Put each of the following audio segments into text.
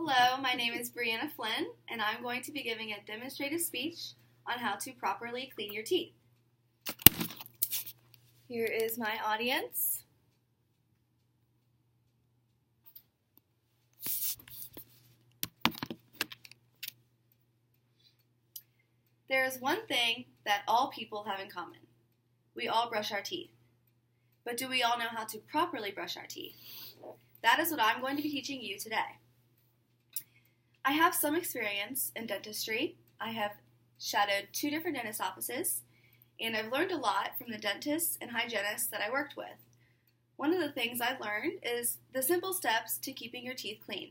Hello, my name is Brianna Flynn, and I'm going to be giving a demonstrative speech on how to properly clean your teeth. Here is my audience. There is one thing that all people have in common. We all brush our teeth. But do we all know how to properly brush our teeth? That is what I'm going to be teaching you today. I have some experience in dentistry. I have shadowed 2 different dentist offices, and I've learned a lot from the dentists and hygienists that I worked with. One of the things I've learned is the simple steps to keeping your teeth clean.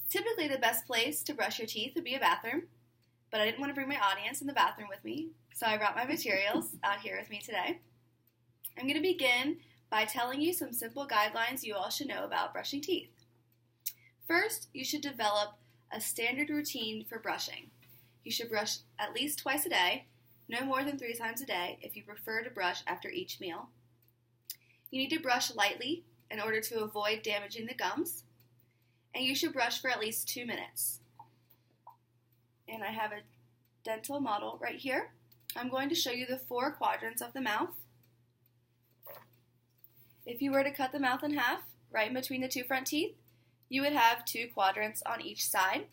Typically, the best place to brush your teeth would be a bathroom, but I didn't want to bring my audience in the bathroom with me, so I brought my materials out here with me today. I'm going to begin by telling you some simple guidelines you all should know about brushing teeth. First, you should develop a standard routine for brushing. You should brush at least twice a day, no more than 3 times a day if you prefer to brush after each meal. You need to brush lightly in order to avoid damaging the gums, and you should brush for at least 2 minutes. And I have a dental model right here. I'm going to show you the 4 quadrants of the mouth. If you were to cut the mouth in half, right in between the 2 front teeth, you would have 2 quadrants on each side.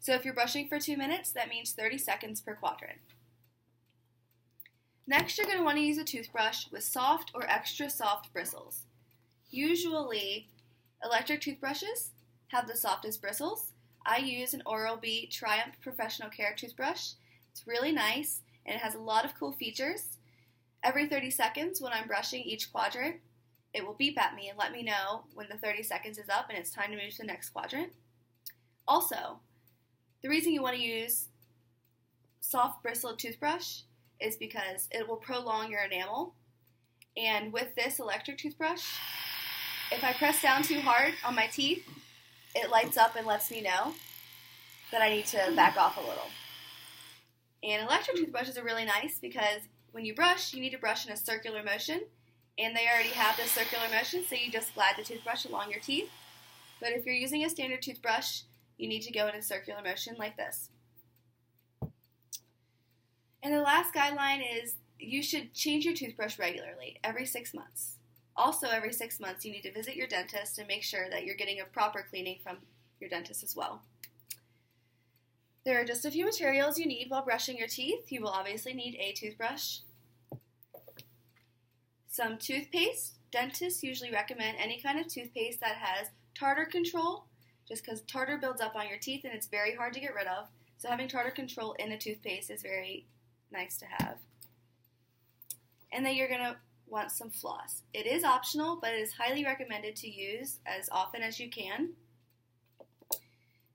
So if you're brushing for 2 minutes, that means 30 seconds per quadrant. Next, you're going to want to use a toothbrush with soft or extra soft bristles. Usually, electric toothbrushes have the softest bristles. I use an Oral-B Triumph Professional Care toothbrush. It's really nice, and it has a lot of cool features. Every 30 seconds when I'm brushing each quadrant, it will beep at me and let me know when the 30 seconds is up and it's time to move to the next quadrant. Also, the reason you want to use soft bristled toothbrush is because it will prolong your enamel. And with this electric toothbrush, if I press down too hard on my teeth, it lights up and lets me know that I need to back off a little. And electric toothbrushes are really nice because when you brush, you need to brush in a circular motion. And they already have this circular motion, so you just glide the toothbrush along your teeth. But if you're using a standard toothbrush, you need to go in a circular motion like this. And the last guideline is you should change your toothbrush regularly, every 6 months. Also, every 6 months, you need to visit your dentist and make sure that you're getting a proper cleaning from your dentist as well. There are just a few materials you need while brushing your teeth. You will obviously need a toothbrush, some toothpaste. Dentists usually recommend any kind of toothpaste that has tartar control, just because tartar builds up on your teeth and it's very hard to get rid of. So having tartar control in a toothpaste is very nice to have. And then you're going to want some floss. It is optional, but it is highly recommended to use as often as you can.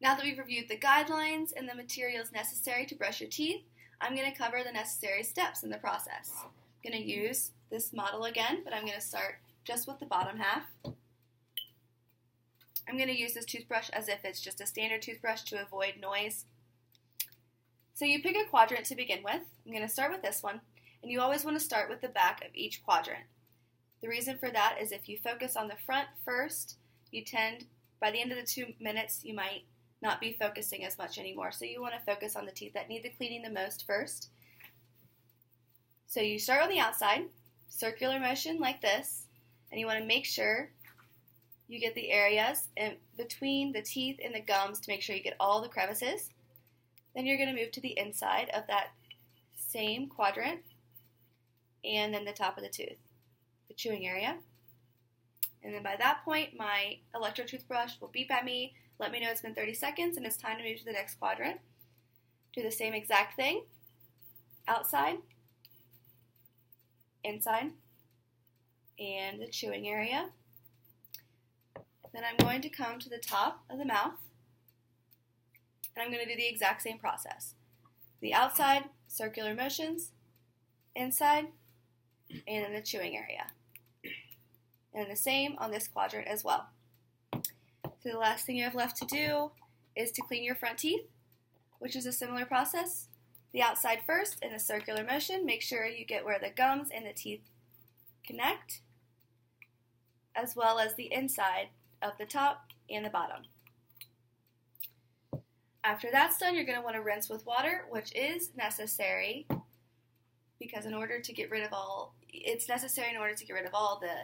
Now that we've reviewed the guidelines and the materials necessary to brush your teeth, I'm going to cover the necessary steps in the process. I'm going to use this model again, but I'm going to start just with the bottom half. I'm going to use this toothbrush as if it's just a standard toothbrush to avoid noise. So you pick a quadrant to begin with. I'm going to start with this one, and you always want to start with the back of each quadrant. The reason for that is if you focus on the front first, by the end of the 2 minutes, you might not be focusing as much anymore. So you want to focus on the teeth that need the cleaning the most first. So you start on the outside, circular motion like this, and you want to make sure you get the areas in between the teeth and the gums to make sure you get all the crevices. Then you're going to move to the inside of that same quadrant, and then the top of the tooth, the chewing area. And then by that point, my electric toothbrush will beep at me, let me know it's been 30 seconds and it's time to move to the next quadrant. Do the same exact thing, outside, inside, and the chewing area. Then I'm going to come to the top of the mouth, and I'm going to do the exact same process. The outside, circular motions, inside, and in the chewing area. And the same on this quadrant as well. So the last thing you have left to do is to clean your front teeth, which is a similar process. The outside first in a circular motion. Make sure you get where the gums and the teeth connect, as well as the inside of the top and the bottom. After that's done, you're going to want to rinse with water, which is necessary because it's necessary in order to get rid of all the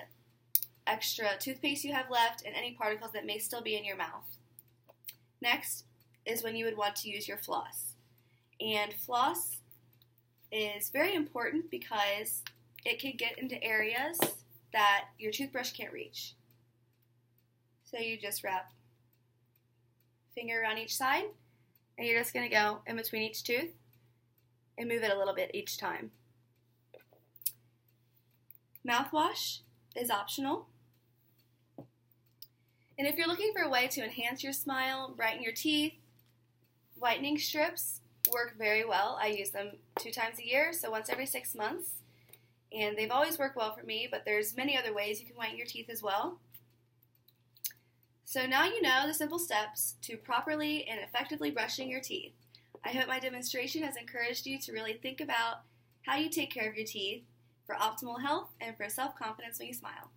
extra toothpaste you have left and any particles that may still be in your mouth. Next is when you would want to use your floss. And floss is very important because it can get into areas that your toothbrush can't reach. So you just wrap finger around each side, and you're just going to go in between each tooth and move it a little bit each time. Mouthwash is optional. And if you're looking for a way to enhance your smile, brighten your teeth, whitening strips work very well. I use them 2 times a year, so once every 6 months. And they've always worked well for me, but there's many other ways you can whiten your teeth as well. So now you know the simple steps to properly and effectively brushing your teeth. I hope my demonstration has encouraged you to really think about how you take care of your teeth for optimal health and for self-confidence when you smile.